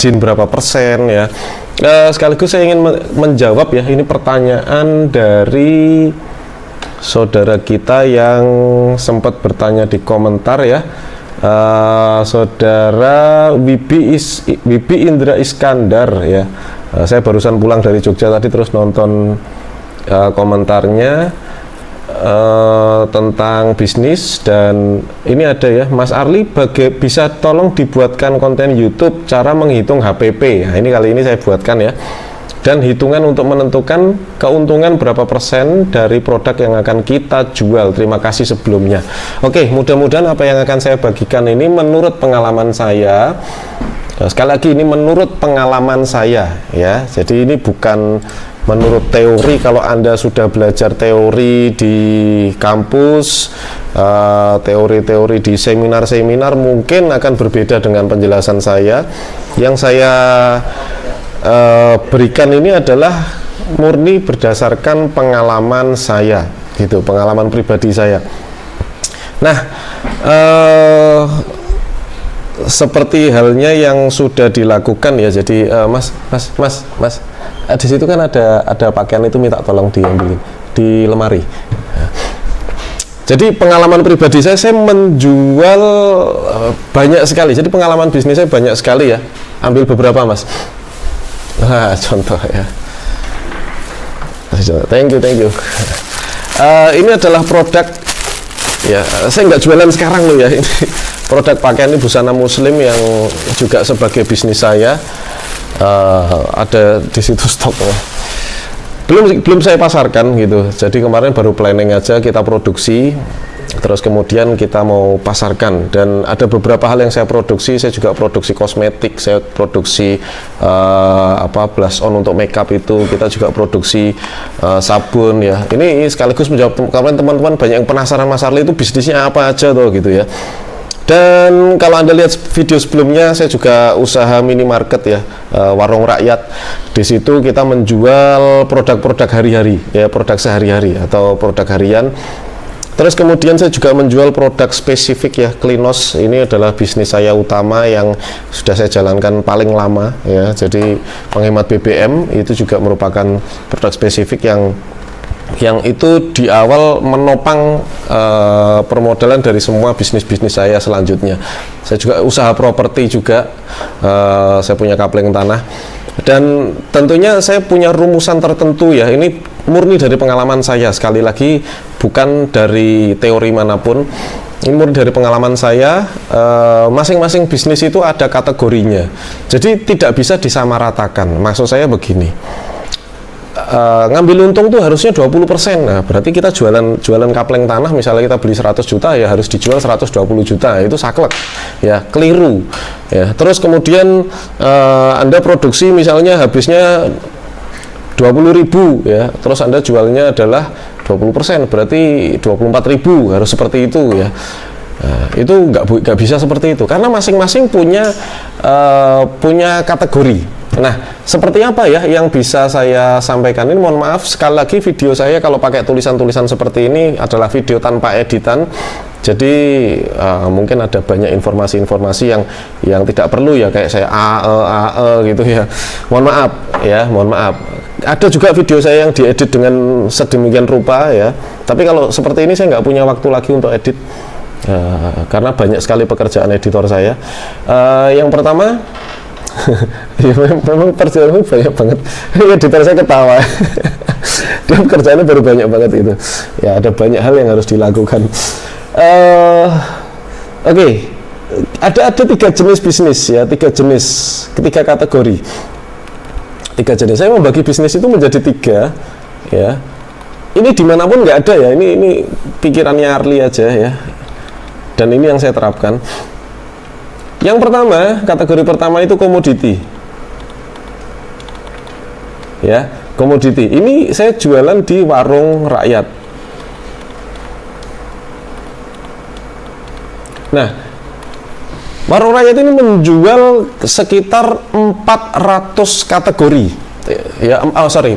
margin berapa persen ya. Sekaligus saya ingin menjawab ya, ini pertanyaan dari saudara kita yang sempat bertanya di komentar ya. Saudara Wibi Indra Iskandar ya. Saya barusan pulang dari Jogja tadi, terus nonton komentarnya tentang bisnis. Dan ini ada ya, Mas Arli, bisa tolong dibuatkan konten YouTube cara menghitung HPP. Nah, ini kali ini saya buatkan ya, dan hitungan untuk menentukan keuntungan berapa persen dari produk yang akan kita jual. Terima kasih sebelumnya. Oke, mudah-mudahan apa yang akan saya bagikan ini menurut pengalaman saya. Sekali lagi, ini menurut pengalaman saya ya, jadi ini bukan menurut teori. Kalau Anda sudah belajar teori di kampus, teori-teori di seminar-seminar, mungkin akan berbeda dengan penjelasan saya. Yang saya berikan ini adalah murni berdasarkan pengalaman saya, gitu, pengalaman pribadi saya. Nah, seperti halnya yang sudah dilakukan ya. Jadi Mas, di situ kan ada pakaian itu, minta tolong diambilin di lemari. Jadi pengalaman pribadi saya menjual banyak sekali. Jadi pengalaman bisnis saya banyak sekali ya. Ambil beberapa, Mas. Nah, contoh ya. Thank you. Ini adalah produk ya. Saya nggak jualan sekarang loh ya. Ini produk pakaian, ini busana muslim yang juga sebagai bisnis saya. Ada di situ stoknya. Belum saya pasarkan gitu. Jadi kemarin baru planning aja, kita produksi, terus kemudian kita mau pasarkan. Dan ada beberapa hal yang saya produksi. Saya juga produksi kosmetik, saya produksi blush on untuk makeup itu, kita juga produksi sabun ya. Ini sekaligus menjawab kemarin teman-teman banyak yang penasaran, Mas Arli itu bisnisnya apa aja tuh gitu ya. Dan kalau Anda lihat video sebelumnya, saya juga usaha minimarket ya, warung rakyat. Di situ kita menjual produk-produk hari-hari ya, produk sehari-hari atau produk harian. Terus kemudian saya juga menjual produk spesifik ya, Klinos. Ini adalah bisnis saya utama yang sudah saya jalankan paling lama ya. Jadi penghemat BBM itu juga merupakan produk spesifik yang itu di awal menopang permodalan dari semua bisnis-bisnis saya selanjutnya. Saya juga usaha properti juga, saya punya kapling tanah, dan tentunya saya punya rumusan tertentu ya. Ini murni dari pengalaman saya, sekali lagi bukan dari teori manapun. Ini murni dari pengalaman saya. Masing-masing bisnis itu ada kategorinya, jadi tidak bisa disamaratakan. Maksud saya begini, ngambil untung tuh harusnya 20%. Nah, berarti kita jualan kapleng tanah, misalnya kita beli 100 juta ya harus dijual 120 juta. Itu saklek ya, keliru ya. Terus kemudian Anda produksi misalnya habisnya 20.000 ya, terus Anda jualnya adalah 20%, berarti 24.000, harus seperti itu ya. Nah, itu nggak bisa seperti itu, karena masing-masing punya kategori. Nah, seperti apa ya yang bisa saya sampaikan ini? Mohon maaf, sekali lagi video saya kalau pakai tulisan-tulisan seperti ini adalah video tanpa editan. Jadi mungkin ada banyak informasi-informasi yang tidak perlu ya, kayak saya AE gitu ya. Mohon maaf ya, mohon maaf. Ada juga video saya yang diedit dengan sedemikian rupa ya. Tapi kalau seperti ini saya nggak punya waktu lagi untuk edit. Karena banyak sekali pekerjaan editor saya. Yang pertama, ya, memang perjalanannya banyak banget. Editor saya ketawa. Dia pekerjaannya baru banyak banget itu. Ya, ada banyak hal yang harus dilakukan. Oke. Ada 3 jenis bisnis ya, 3 kategori. 3 jenis. Saya membagi bisnis itu menjadi 3 ya. Ini dimanapun nggak ada ya. Ini pikirannya Arli aja ya. Dan ini yang saya terapkan. Yang pertama, kategori pertama itu komoditi. Ya, komoditi. Ini saya jualan di warung rakyat. Nah, warung rakyat ini menjual sekitar 400 kategori. Ya,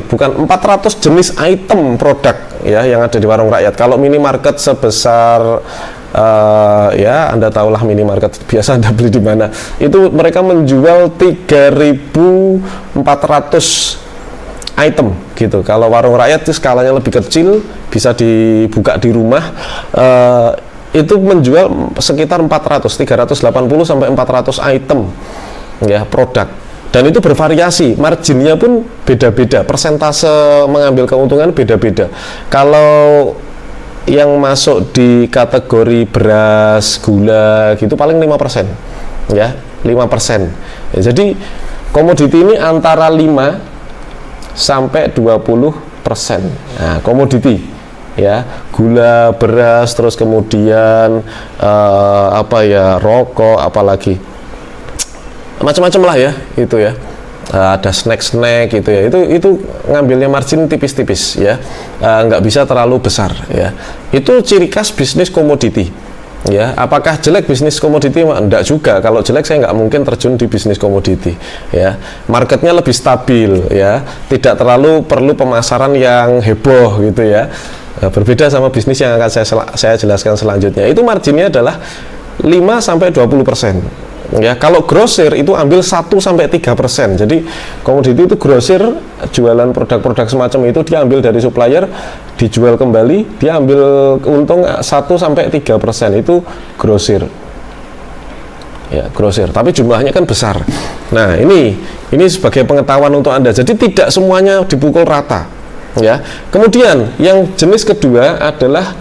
bukan 400 jenis item produk ya yang ada di warung rakyat. Kalau minimarket sebesar ya Anda tahulah minimarket biasa Anda beli di mana, itu mereka menjual 3.400 item gitu. Kalau warung rakyat itu skalanya lebih kecil, bisa dibuka di rumah, itu menjual sekitar 380 sampai 400 item ya produk, dan itu bervariasi, marginnya pun beda-beda, persentase mengambil keuntungan beda-beda. Kalau yang masuk di kategori beras, gula gitu paling 5% ya, 5%. Ya, jadi komoditi ini antara 5 sampai 20%. Nah, komoditi ya, gula, beras, terus kemudian rokok, apalagi macam-macam lah ya, itu ya. Ada snack gitu ya, itu ngambilnya margin tipis-tipis ya, nggak bisa terlalu besar ya. Itu ciri khas bisnis komoditi ya. Apakah jelek bisnis komoditi? Enggak juga. Kalau jelek saya nggak mungkin terjun di bisnis komoditi ya. Marketnya lebih stabil ya, tidak terlalu perlu pemasaran yang heboh gitu ya. Berbeda sama bisnis yang akan saya jelaskan selanjutnya. Itu marginnya adalah 5 sampai 20%. Ya, kalau grosir itu ambil 1 sampai 3%. Jadi komoditi itu grosir, jualan produk-produk semacam itu dia ambil dari supplier, dijual kembali, dia ambil untung 1 sampai 3%. Itu grosir. Ya, grosir. Tapi jumlahnya kan besar. Nah, ini sebagai pengetahuan untuk Anda. Jadi tidak semuanya dipukul rata. Ya. Kemudian yang jenis kedua adalah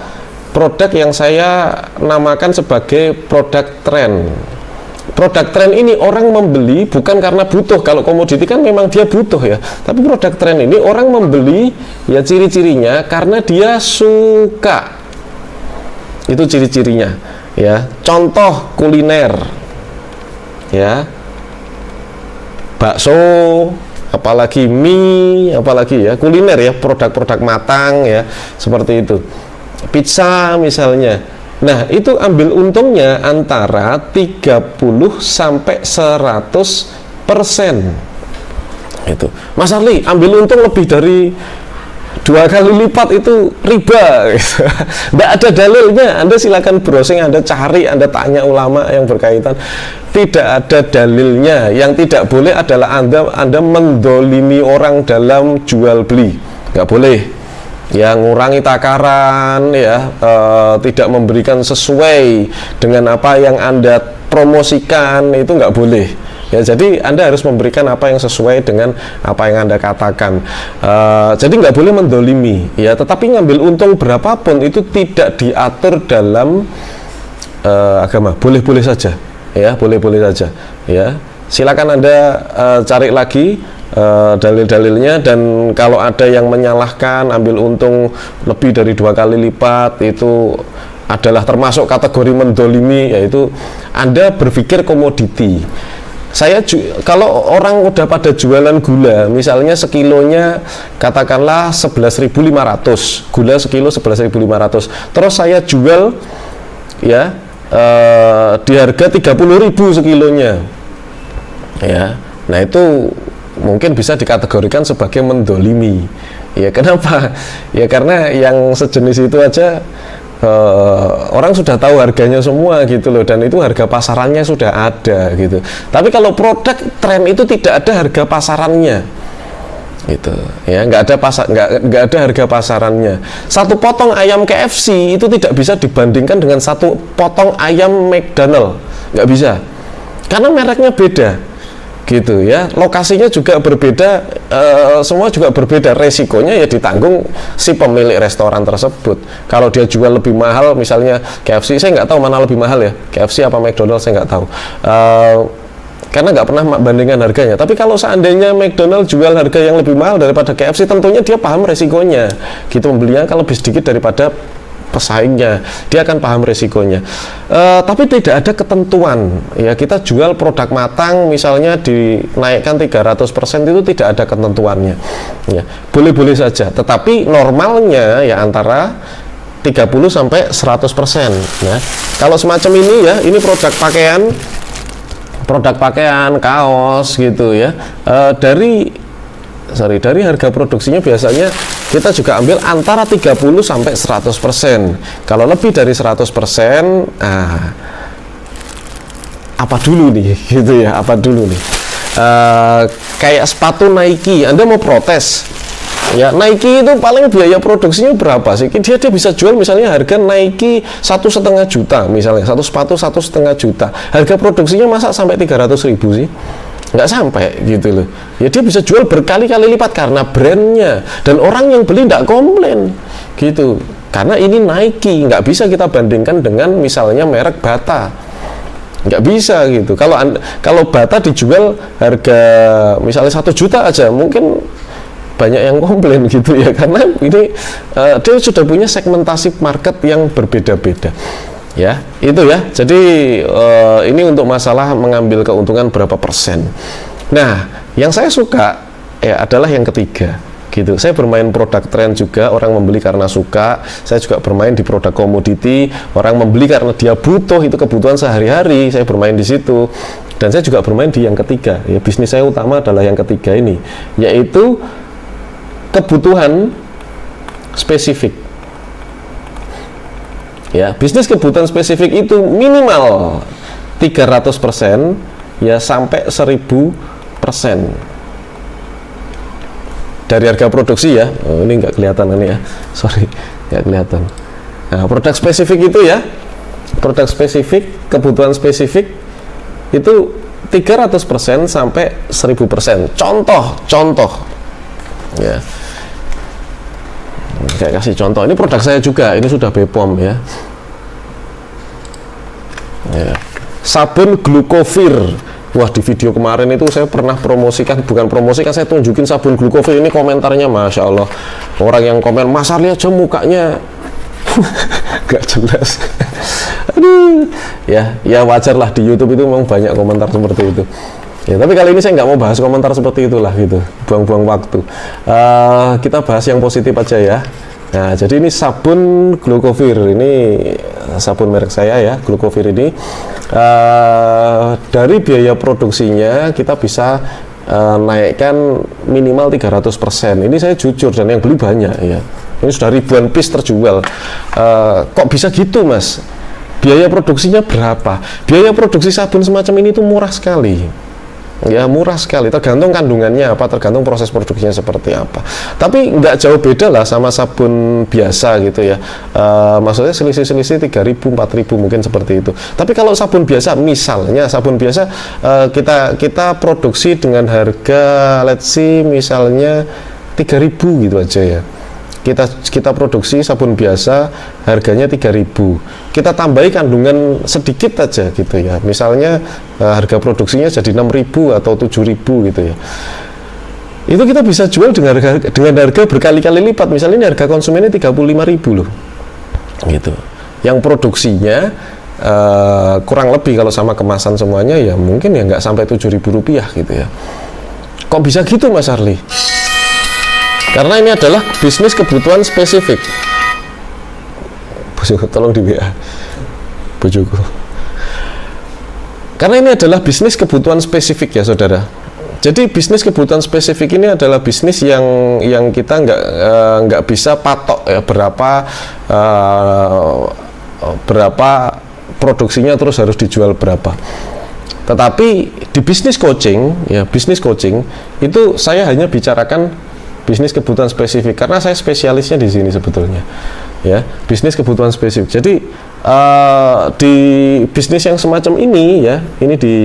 produk yang saya namakan sebagai produk tren. Produk tren ini orang membeli bukan karena butuh. Kalau komoditi kan memang dia butuh ya. Tapi produk tren ini orang membeli ya ciri-cirinya karena dia suka. Itu ciri-cirinya ya. Contoh kuliner ya. Bakso, apalagi mie, apalagi ya kuliner ya, produk-produk matang ya, seperti itu. Pizza misalnya. Nah, itu ambil untungnya antara 30 sampai 100%. Itu. Mas Arli, ambil untung lebih dari 2 kali lipat, itu riba gitu. Nggak ada dalilnya. Anda silakan browsing, Anda cari, Anda tanya ulama yang berkaitan. Tidak ada dalilnya. Yang tidak boleh adalah Anda mendolimi orang dalam jual beli. Nggak boleh. Ya, ngurangi takaran ya, tidak memberikan sesuai dengan apa yang Anda promosikan, itu nggak boleh ya. Jadi Anda harus memberikan apa yang sesuai dengan apa yang Anda katakan. Jadi nggak boleh mendolimi ya, tetapi ngambil untung berapapun itu tidak diatur dalam agama. Boleh-boleh saja ya, boleh-boleh saja ya. Silakan Anda cari lagi dalil-dalilnya, dan kalau ada yang menyalahkan ambil untung lebih dari 2 kali lipat, itu adalah termasuk kategori mendolimi, yaitu Anda berpikir komoditi. Kalau orang udah pada jualan gula, misalnya sekilonya katakanlah 11.500, gula sekilo 11.500, terus saya jual ya di harga 30.000 sekilonya ya. Nah, itu mungkin bisa dikategorikan sebagai mendolimi ya. Kenapa? Ya karena yang sejenis itu aja orang sudah tahu harganya semua gitu loh, dan itu harga pasarannya sudah ada gitu. Tapi kalau produk tren itu tidak ada harga pasarannya gitu ya, nggak ada harga pasarannya. Satu potong ayam KFC itu tidak bisa dibandingkan dengan satu potong ayam McDonald, nggak bisa, karena mereknya beda gitu ya, lokasinya juga berbeda, semua juga berbeda, resikonya ya ditanggung si pemilik restoran tersebut. Kalau dia jual lebih mahal, misalnya KFC, saya nggak tahu mana lebih mahal ya, KFC apa McDonald, saya nggak tahu, karena nggak pernah bandingkan harganya. Tapi kalau seandainya McDonald jual harga yang lebih mahal daripada KFC, tentunya dia paham resikonya gitu, membelinya kalau lebih sedikit daripada pesaingnya, dia akan paham resikonya. Tapi tidak ada ketentuan ya, kita jual produk matang misalnya dinaikkan 300%, itu tidak ada ketentuannya ya, boleh-boleh saja, tetapi normalnya ya antara 30 sampai 100% ya. Kalau semacam ini ya, ini produk pakaian, kaos gitu ya, dari harga produksinya biasanya kita juga ambil antara 30 sampai 100%. Kalau lebih dari 100%, apa dulu nih gitu ya, apa dulu nih, kayak sepatu Nike, Anda mau protes ya, Nike itu paling biaya produksinya berapa sih? Dia bisa jual misalnya harga Nike 1,5 juta misalnya, satu sepatu 1,5 juta, harga produksinya masa sampai 300.000 sih? Nggak sampai gitu loh ya. Dia bisa jual berkali-kali lipat karena brandnya, dan orang yang beli nggak komplain gitu, karena ini Nike. Nggak bisa kita bandingkan dengan misalnya merek Bata, nggak bisa gitu. Kalau Bata dijual harga misalnya 1 juta aja, mungkin banyak yang komplain gitu ya, karena ini dia sudah punya segmentasi market yang berbeda-beda ya, itu ya. Jadi ini untuk masalah mengambil keuntungan berapa persen. Nah, yang saya suka ya adalah yang ketiga gitu. Saya bermain produk tren juga, orang membeli karena suka. Saya juga bermain di produk komoditi, orang membeli karena dia butuh, itu kebutuhan sehari-hari. Saya bermain di situ. Dan saya juga bermain di yang ketiga ya, bisnis saya utama adalah yang ketiga ini, yaitu kebutuhan spesifik. Ya, bisnis kebutuhan spesifik itu minimal 300% ya sampai 1000% dari harga produksi ya. Oh, ini nggak kelihatan ini ya, sorry, nggak kelihatan. Nah, produk spesifik itu ya, produk spesifik, kebutuhan spesifik itu 300% sampai 1000%. Contoh ya, kayak kasih contoh, ini produk saya juga, ini sudah BPOM ya. Sabun Glucovir. Wah, di video kemarin itu saya pernah promosikan, bukan promosikan, saya tunjukin sabun Glucovir. Ini komentarnya Masya Allah, orang yang komen, Mas Arli aja mukanya gak jelas. Aduh, ya wajar lah, di YouTube itu memang banyak komentar seperti itu ya, tapi kali ini saya nggak mau bahas komentar seperti itulah gitu, buang-buang waktu. Kita bahas yang positif aja ya. Nah, jadi ini sabun Glucovir, ini sabun merek saya ya, Glucovir ini dari biaya produksinya kita bisa naikkan minimal 300%. Ini saya jujur, dan yang beli banyak ya, ini sudah ribuan piece terjual. Kok bisa gitu Mas? Biaya produksinya berapa? Biaya produksi sabun semacam ini tuh murah sekali ya, murah sekali, tergantung kandungannya apa, tergantung proses produksinya seperti apa. Tapi nggak jauh beda lah sama sabun biasa gitu ya, maksudnya selisih-selisih 3.000, 4.000 mungkin seperti itu. Tapi kalau sabun biasa, misalnya sabun biasa kita produksi dengan harga let's say misalnya 3.000 gitu aja ya, kita produksi sabun biasa harganya 3.000, kita tambahi kandungan sedikit aja gitu ya, misalnya harga produksinya jadi 6.000 atau 7.000 gitu ya, itu kita bisa jual dengan harga berkali-kali lipat. Misalnya ini harga konsumennya 35.000 loh gitu, yang produksinya kurang lebih kalau sama kemasan semuanya ya mungkin ya nggak sampai 7.000 rupiah gitu ya. Kok bisa gitu Mas Arli? Karena ini adalah bisnis kebutuhan spesifik. Bojoku, tolong di WA bojoku. Karena ini adalah bisnis kebutuhan spesifik ya saudara. Jadi bisnis kebutuhan spesifik ini adalah bisnis yang kita nggak bisa patok ya berapa produksinya terus harus dijual berapa. Tetapi di bisnis coaching ya, bisnis coaching itu saya hanya bicarakan bisnis kebutuhan spesifik, karena saya spesialisnya di sini sebetulnya ya, bisnis kebutuhan spesifik. Jadi di bisnis yang semacam ini ya, ini di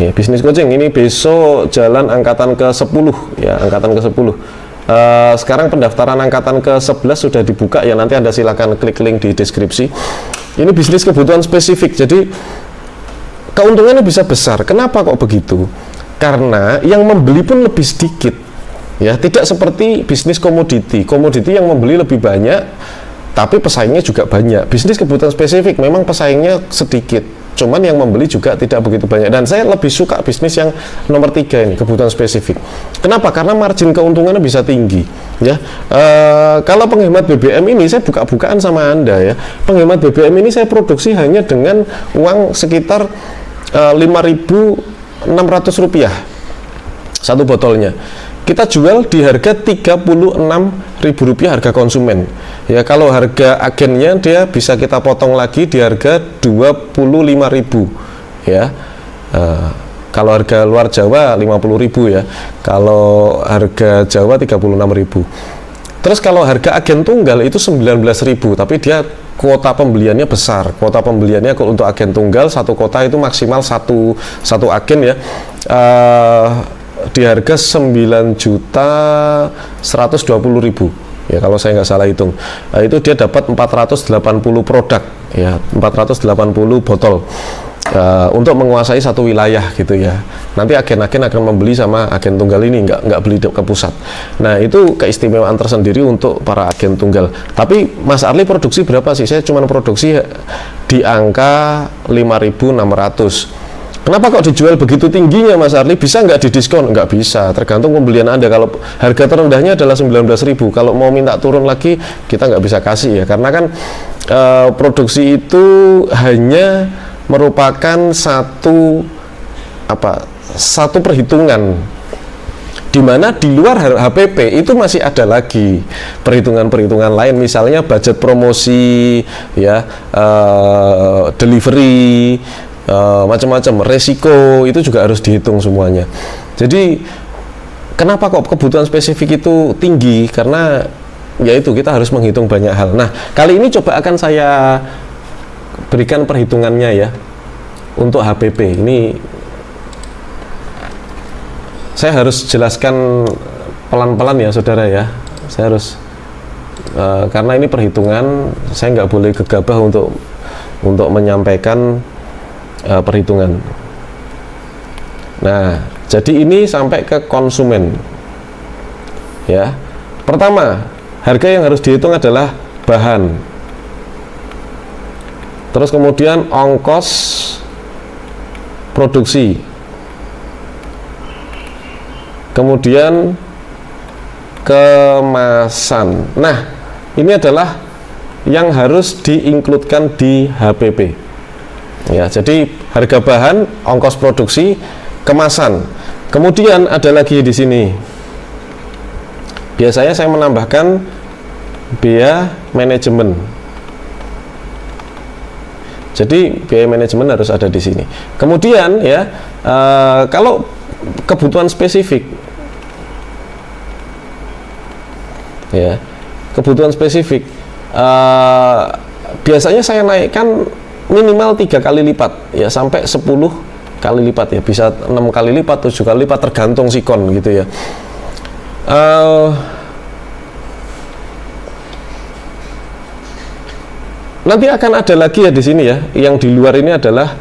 ya, bisnis coaching ini besok jalan angkatan ke-10 ya, angkatan ke-10. Sekarang pendaftaran angkatan ke-11 sudah dibuka ya, nanti Anda silakan klik link di deskripsi. Ini bisnis kebutuhan spesifik, jadi keuntungannya bisa besar. Kenapa kok begitu? Karena yang membeli pun lebih sedikit ya, tidak seperti bisnis komoditi. Komoditi yang membeli lebih banyak tapi pesaingnya juga banyak. Bisnis kebutuhan spesifik memang pesaingnya sedikit, cuman yang membeli juga tidak begitu banyak. Dan saya lebih suka bisnis yang nomor 3 ini, kebutuhan spesifik. Kenapa? Karena margin keuntungannya bisa tinggi ya. Kalau penghemat BBM ini, saya buka-bukaan sama Anda ya, penghemat BBM ini saya produksi hanya dengan uang sekitar 5.000 Rp600 satu botolnya. Kita jual di harga Rp36.000 harga konsumen. Ya, kalau harga agennya dia bisa kita potong lagi di harga Rp25.000 ya. Kalau harga luar Jawa Rp50.000 ya. Kalau harga Jawa Rp36.000. Terus kalau harga agen tunggal itu Rp19.000, tapi dia kuota pembeliannya besar. Kuota pembeliannya untuk agen tunggal satu kota itu maksimal satu agen ya. Di harga 9.120.000 ya, kalau saya nggak salah hitung. Itu dia dapat 480 produk ya, 480 botol untuk menguasai satu wilayah gitu ya. Nanti agen-agen akan membeli sama agen tunggal ini, nggak beli ke pusat. Nah, itu keistimewaan tersendiri untuk para agen tunggal. Tapi Mas Arli produksi berapa sih? Saya cuma produksi di angka 5.600. Kenapa kok dijual begitu tingginya Mas Arli? Bisa nggak didiskon? Nggak bisa, tergantung pembelian Anda. Kalau harga terendahnya adalah 19.000, kalau mau minta turun lagi kita nggak bisa kasih ya, karena kan produksi itu hanya merupakan satu perhitungan, di mana di luar HPP itu masih ada lagi perhitungan-perhitungan lain, misalnya budget promosi ya, delivery, macam-macam, resiko itu juga harus dihitung semuanya. Jadi kenapa kok kebutuhan spesifik itu tinggi? Karena yaitu kita harus menghitung banyak hal. Nah, kali ini coba akan saya berikan perhitungannya ya untuk HPP. Ini saya harus jelaskan pelan-pelan ya saudara ya. Saya harus karena ini perhitungan, saya nggak boleh gegabah untuk menyampaikan perhitungan. Nah, jadi ini sampai ke konsumen ya. Pertama, harga yang harus dihitung adalah bahan, terus kemudian ongkos produksi, kemudian kemasan. Nah, ini adalah yang harus diinkludkan di HPP. Ya, jadi harga bahan, ongkos produksi, kemasan. Kemudian ada lagi di sini. Biasanya saya menambahkan biaya manajemen. Jadi biaya manajemen harus ada di sini. Kemudian ya, kalau kebutuhan spesifik, ya, kebutuhan spesifik, biasanya saya naikkan minimal 3 kali lipat ya, sampai 10 kali lipat ya, bisa 6 kali lipat, 7 kali lipat, tergantung sikon gitu ya. Nanti akan ada lagi ya di sini ya, yang di luar ini adalah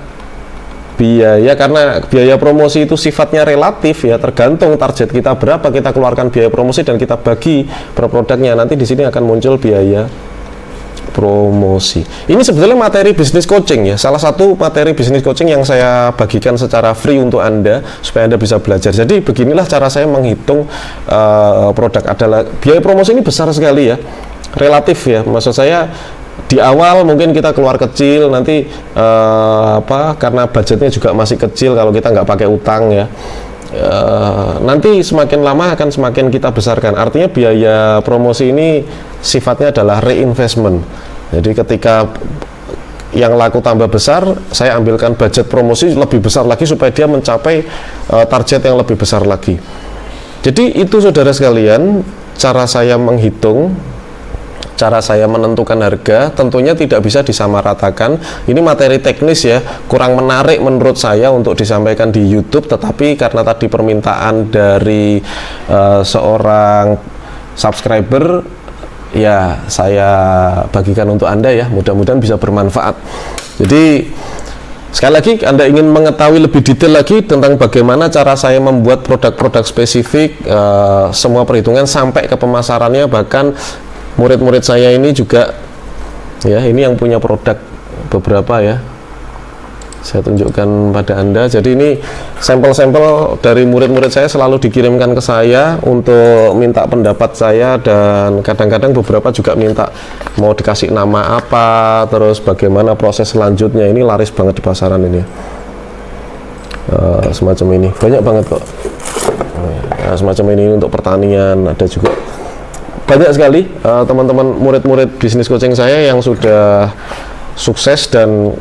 biaya, karena biaya promosi itu sifatnya relatif ya, tergantung target kita berapa, kita keluarkan biaya promosi dan kita bagi per produknya. Nanti di sini akan muncul biaya promosi. Ini sebetulnya materi bisnis coaching ya, salah satu materi bisnis coaching yang saya bagikan secara free untuk Anda supaya Anda bisa belajar. Jadi beginilah cara saya menghitung produk. Adalah biaya promosi ini besar sekali ya, relatif ya, maksud saya di awal mungkin kita keluar kecil, nanti karena budgetnya juga masih kecil kalau kita nggak pakai utang ya, nanti semakin lama akan semakin kita besarkan. Artinya biaya promosi ini sifatnya adalah reinvestment. Jadi ketika yang laku tambah besar, saya ambilkan budget promosi lebih besar lagi supaya dia mencapai target yang lebih besar lagi. Jadi itu saudara sekalian, cara saya menghitung, cara saya menentukan harga. Tentunya tidak bisa disamaratakan. Ini materi teknis ya, kurang menarik menurut saya untuk disampaikan di YouTube, tetapi karena tadi permintaan dari seorang subscriber, ya saya bagikan untuk Anda ya, mudah-mudahan bisa bermanfaat. Jadi sekali lagi, Anda ingin mengetahui lebih detail lagi tentang bagaimana cara saya membuat produk-produk spesifik, semua perhitungan sampai ke pemasarannya, bahkan murid-murid saya ini juga ya, ini yang punya produk beberapa ya, saya tunjukkan pada Anda. Jadi ini sampel-sampel dari murid-murid saya selalu dikirimkan ke saya untuk minta pendapat saya, dan kadang-kadang beberapa juga minta mau dikasih nama apa, terus bagaimana proses selanjutnya. Ini laris banget di pasaran ini. semacam ini banyak banget kok. Nah, semacam ini untuk pertanian, ada juga banyak sekali teman-teman murid-murid bisnis coaching saya yang sudah sukses dan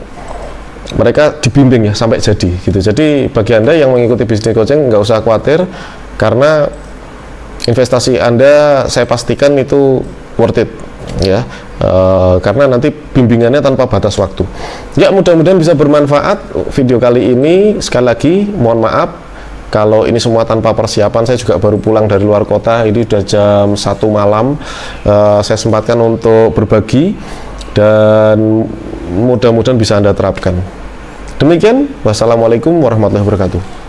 mereka dibimbing ya sampai jadi gitu. Jadi bagi Anda yang mengikuti bisnis coaching nggak usah khawatir, karena investasi Anda saya pastikan itu worth it ya, karena nanti bimbingannya tanpa batas waktu. Ya, mudah-mudahan bisa bermanfaat video kali ini. Sekali lagi mohon maaf kalau ini semua tanpa persiapan, saya juga baru pulang dari luar kota, ini udah jam 1 malam. Saya sempatkan untuk berbagi dan mudah-mudahan bisa Anda terapkan. Demikian, wassalamualaikum warahmatullahi wabarakatuh.